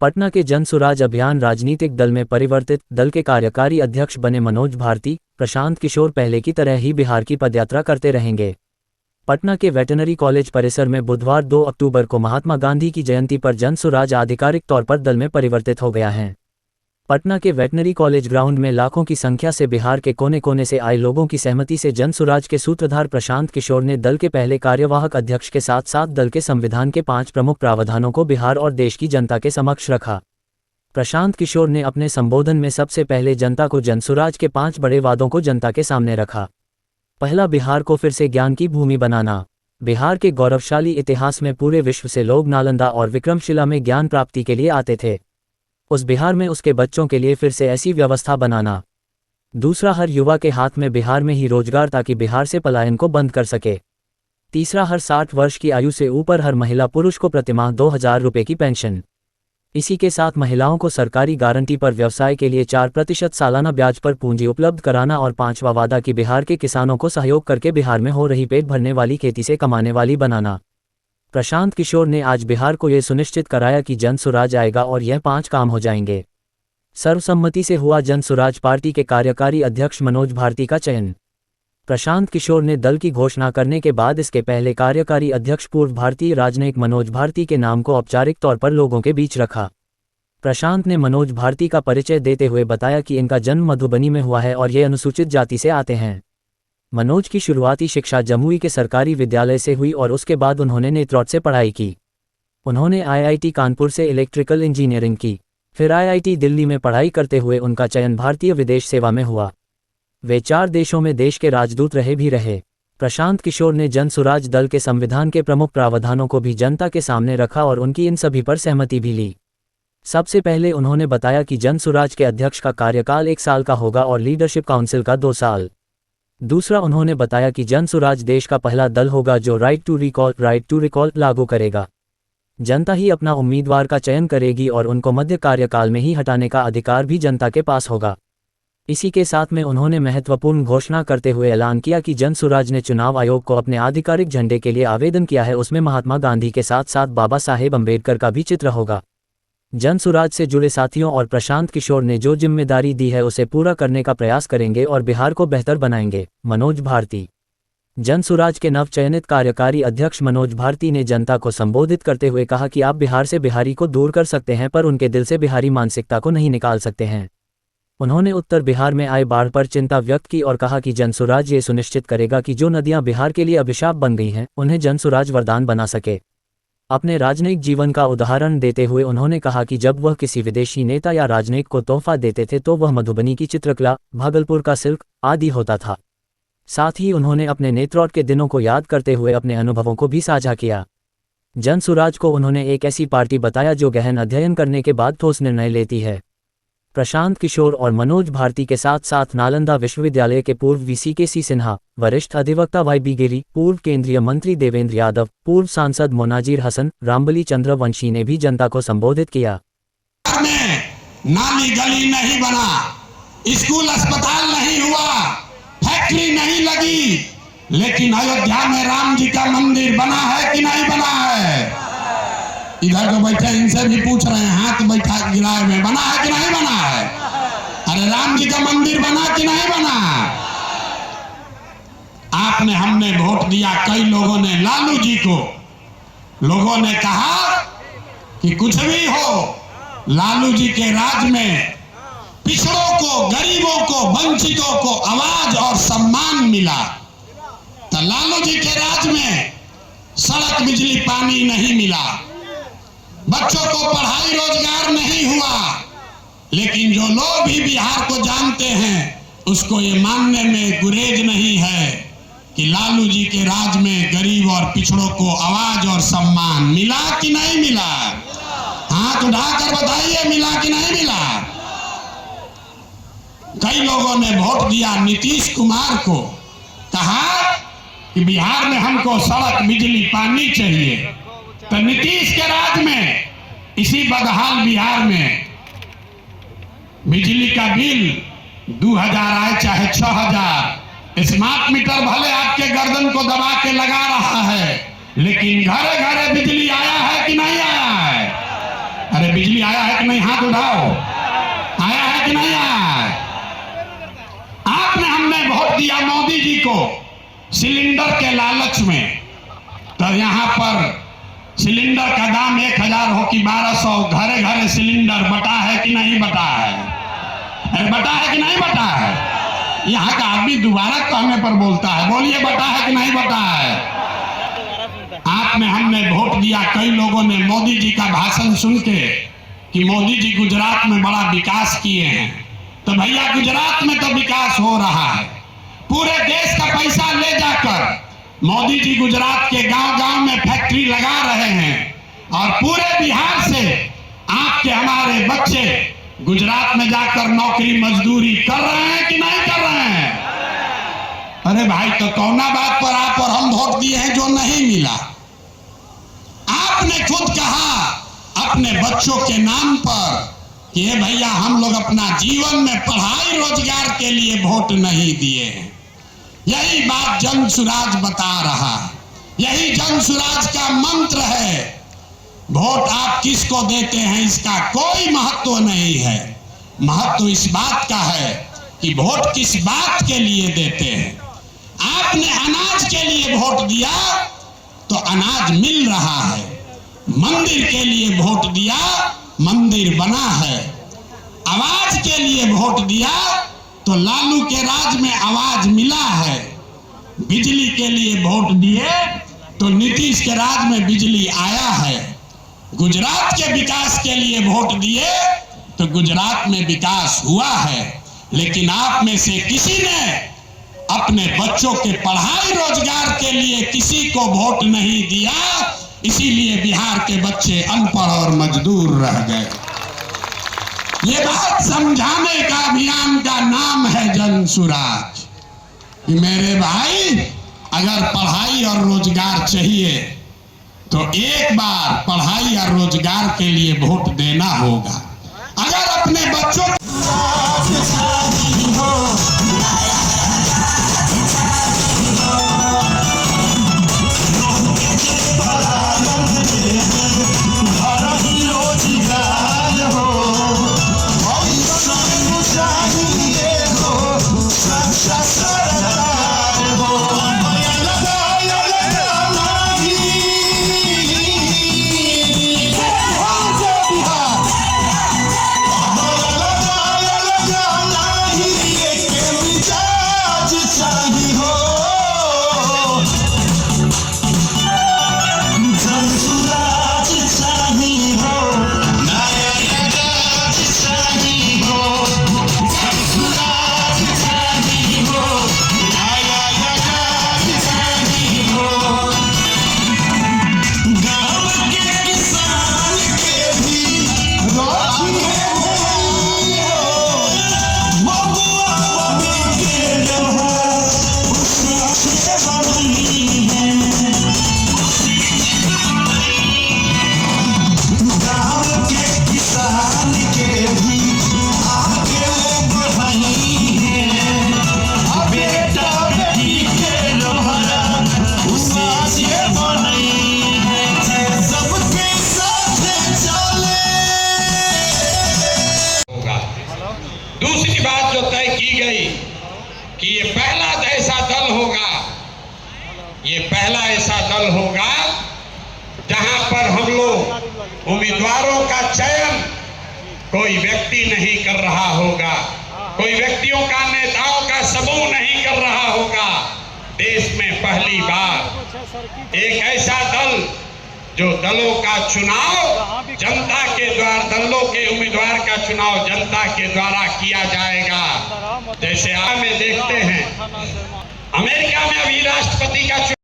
पटना के जन सुराज अभियान राजनीतिक दल में परिवर्तित। दल के कार्यकारी अध्यक्ष बने मनोज भारती। प्रशांत किशोर पहले की तरह ही बिहार की पदयात्रा करते रहेंगे। पटना के वेटरनरी कॉलेज परिसर में बुधवार 2 अक्टूबर को महात्मा गांधी की जयंती पर जन सुराज आधिकारिक तौर पर दल में परिवर्तित हो गया है। पटना के वेटरनरी कॉलेज ग्राउंड में लाखों की संख्या से बिहार के कोने कोने से आए लोगों की सहमति से जन सुराज के सूत्रधार प्रशांत किशोर ने दल के पहले कार्यवाहक अध्यक्ष के साथ साथ दल के संविधान के 5 प्रमुख प्रावधानों को बिहार और देश की जनता के समक्ष रखा। प्रशांत किशोर ने अपने संबोधन में सबसे पहले जनता को जन सुराज के 5 बड़े वादों को जनता के सामने रखा। पहला, बिहार को फिर से ज्ञान की भूमि बनाना। बिहार के गौरवशाली इतिहास में पूरे विश्व से लोग नालंदा और विक्रमशिला में ज्ञान प्राप्ति के लिए आते थे। उस बिहार में उसके बच्चों के लिए फिर से ऐसी व्यवस्था बनाना। दूसरा, हर युवा के हाथ में बिहार में ही रोजगार ताकि बिहार से पलायन को बंद कर सके। तीसरा, हर 60 वर्ष की आयु से ऊपर हर महिला पुरुष को प्रतिमाह 2000 रुपये की पेंशन। इसी के साथ महिलाओं को सरकारी गारंटी पर व्यवसाय के लिए 4% सालाना ब्याज पर पूंजी उपलब्ध कराना। और 5वां वादा कि बिहार के किसानों को सहयोग करके बिहार में हो रही पेट भरने वाली खेती से कमाने वाली बनाना। प्रशांत किशोर ने आज बिहार को यह सुनिश्चित कराया कि जन सुराज आएगा और यह 5 काम हो जाएंगे। सर्वसम्मति से हुआ जन सुराज पार्टी के कार्यकारी अध्यक्ष मनोज भारती का चयन। प्रशांत किशोर ने दल की घोषणा करने के बाद इसके पहले कार्यकारी अध्यक्ष पूर्व भारतीय राजनयिक मनोज भारती के नाम को औपचारिक तौर पर लोगों के बीच रखा। प्रशांत ने मनोज भारती का परिचय देते हुए बताया कि इनका जन्म मधुबनी में हुआ है और ये अनुसूचित जाति से आते हैं। मनोज की शुरुआती शिक्षा जमुई के सरकारी विद्यालय से हुई और उसके बाद उन्होंने नेत्रौट से पढ़ाई की। उन्होंने आईआईटी कानपुर से इलेक्ट्रिकल इंजीनियरिंग की। फिर आईआईटी दिल्ली में पढ़ाई करते हुए उनका चयन भारतीय विदेश सेवा में हुआ। वे 4 देशों में देश के राजदूत रहे। प्रशांत किशोर ने जन सुराज दल के संविधान के प्रमुख प्रावधानों को भी जनता के सामने रखा और उनकी इन सभी पर सहमति भी ली। सबसे पहले उन्होंने बताया कि जन सुराज के अध्यक्ष का कार्यकाल 1 साल का होगा और लीडरशिप काउंसिल का 2 साल। दूसरा, उन्होंने बताया कि जन सुराज देश का पहला दल होगा जो राइट टू रिकॉल लागू करेगा। जनता ही अपना उम्मीदवार का चयन करेगी और उनको मध्य कार्यकाल में ही हटाने का अधिकार भी जनता के पास होगा। इसी के साथ में उन्होंने महत्वपूर्ण घोषणा करते हुए ऐलान किया कि जन सुराज ने चुनाव आयोग को अपने आधिकारिक झंडे के लिए आवेदन किया है। उसमें महात्मा गांधी के साथ साथ बाबा साहेब अम्बेडकर का भी चित्र होगा। जन सुराज से जुड़े साथियों और प्रशांत किशोर ने जो जिम्मेदारी दी है उसे पूरा करने का प्रयास करेंगे और बिहार को बेहतर बनाएंगे। मनोज भारती। जन सुराज के नवचयनित कार्यकारी अध्यक्ष मनोज भारती ने जनता को संबोधित करते हुए कहा कि आप बिहार से बिहारी को दूर कर सकते हैं पर उनके दिल से बिहारी मानसिकता को नहीं निकाल सकते हैं। उन्होंने उत्तर बिहार में आए बाढ़ पर चिंता व्यक्त की और कहा कि जन सुराज ये सुनिश्चित करेगा कि जो नदियां बिहार के लिए अभिशाप बन गई हैं उन्हें जन सुराज वरदान बना सके। अपने राजनयिक जीवन का उदाहरण देते हुए उन्होंने कहा कि जब वह किसी विदेशी नेता या राजनयिक को तोहफा देते थे तो वह मधुबनी की चित्रकला, भागलपुर का सिल्क आदि होता था। साथ ही उन्होंने अपने नेत्रौट के दिनों को याद करते हुए अपने अनुभवों को भी साझा किया। जन सुराज को उन्होंने एक ऐसी पार्टी बताया जो गहन अध्ययन करने के बाद ठोस निर्णय लेती है। प्रशांत किशोर और मनोज भारती के साथ साथ नालंदा विश्वविद्यालय के पूर्व वीसी के.सी. सिन्हा, वरिष्ठ अधिवक्ता वाई.बी. गिरी, पूर्व केंद्रीय मंत्री देवेंद्र यादव, पूर्व सांसद मोनाजिर हसन, रामबली चंद्र वंशी ने भी जनता को संबोधित किया। नाली गली नहीं बना, स्कूल अस्पताल नहीं हुआ, फैक्ट्री नहीं लगी, लेकिन अयोध्या में राम जी का मंदिर बना है कि नहीं बना है? इधर जो बैठे इनसे भी पूछ रहे हैं, हाथ बैठा गिराए में बना है कि नहीं बना है? अरे राम जी का मंदिर बना कि नहीं बना? आपने हमने वोट दिया, कई लोगों ने लालू जी को। लोगों ने कहा कि कुछ भी हो, लालू जी के राज में पिछड़ों को, गरीबों को, वंचितों को आवाज और सम्मान मिला। तो लालू जी के राज में सड़क, बिजली, पानी नहीं मिला, बच्चों को पढ़ाई रोजगार नहीं हुआ। लेकिन जो लोग भी बिहार को जानते हैं उसको ये मानने में गुरेज नहीं है कि लालू जी के राज में गरीब और पिछड़ों को आवाज और सम्मान मिला कि नहीं मिला? हाथ उठाकर बताइए, मिला कि नहीं मिला? कई लोगों ने वोट दिया नीतीश कुमार को, कहा कि बिहार में हमको सड़क, बिजली, पानी चाहिए। तो नीतीश के राज में इसी बदहाल बिहार में बिजली का बिल 2000 आए चाहे 6000, स्मार्ट मीटर भले आपके गर्दन को दबा के लगा रहा है, लेकिन घरे घरे बिजली आया है कि नहीं आया है? अरे बिजली आया है कि नहीं? हाथ उठाओ। आया है कि नहीं आया है? हमने वोट दिया मोदी जी को सिलेंडर के लालच में, तो यहाँ पर सिलेंडर का दाम 1000 हो कि 1200, घरे घरे सिलेंडर बटा है कि नहीं बटा है? बटा है कि नहीं बटा है? यहाँ का आदमी दोबारा कहने पर बोलता है, बोलिए बटा है कि नहीं बटा है? हमने वोट दिया, कई लोगों ने मोदी जी का भाषण सुन के कि मोदी जी गुजरात में बड़ा विकास किए हैं, तो भैया गुजरात में तो विकास हो रहा है। पूरे देश का पैसा ले जाकर मोदी जी गुजरात के गांव-गांव में फैक्ट्री लगा रहे हैं और पूरे बिहार से आपके हमारे बच्चे गुजरात में जाकर नौकरी मजदूरी कर रहे हैं कि नहीं कर रहे हैं? अरे भाई, तो कौना बात पर आप और हम वोट दिए हैं जो नहीं मिला? आपने खुद कहा अपने बच्चों के नाम पर कि भैया हम लोग अपना जीवन में पढ़ाई रोजगार के लिए वोट नहीं दिए हैं। यही बात जन सुराज बता रहा है, यही जन सुराज का मंत्र है। वोट आप किसको देते हैं इसका कोई महत्व नहीं है। महत्व इस बात का है कि वोट किस बात के लिए देते हैं। आपने अनाज के लिए वोट दिया तो अनाज मिल रहा है, मंदिर के लिए वोट दिया मंदिर बना है, आवाज के लिए वोट दिया तो लालू के राज में आवाज मिला है, बिजली के लिए वोट दिए तो नीतीश के राज में बिजली आया है, गुजरात के विकास के लिए वोट दिए तो गुजरात में विकास हुआ है। लेकिन आप में से किसी ने अपने बच्चों के पढ़ाई रोजगार के लिए किसी को वोट नहीं दिया, इसीलिए बिहार के बच्चे अनपढ़ और मजदूर रह गए। ये बात समझाने का अभियान का नाम है जन सुराज। मेरे भाई, अगर पढ़ाई और रोजगार चाहिए तो एक बार पढ़ाई और रोजगार के लिए वोट देना होगा। अगर अपने बच्चों दूसरी बात जो तय की गई कि ये पहला ऐसा दल होगा, ये पहला ऐसा दल होगा जहां पर हम लोग उम्मीदवारों का चयन कोई व्यक्ति नहीं कर रहा होगा, कोई व्यक्तियों का नेताओं का समूह नहीं कर रहा होगा। देश में पहली बार एक ऐसा दल जो दलों का चुनाव जनता के द्वारा, दलों के उम्मीदवार का चुनाव जनता के द्वारा किया जाएगा। जैसे आप में देखते हैं अमेरिका में अभी राष्ट्रपति का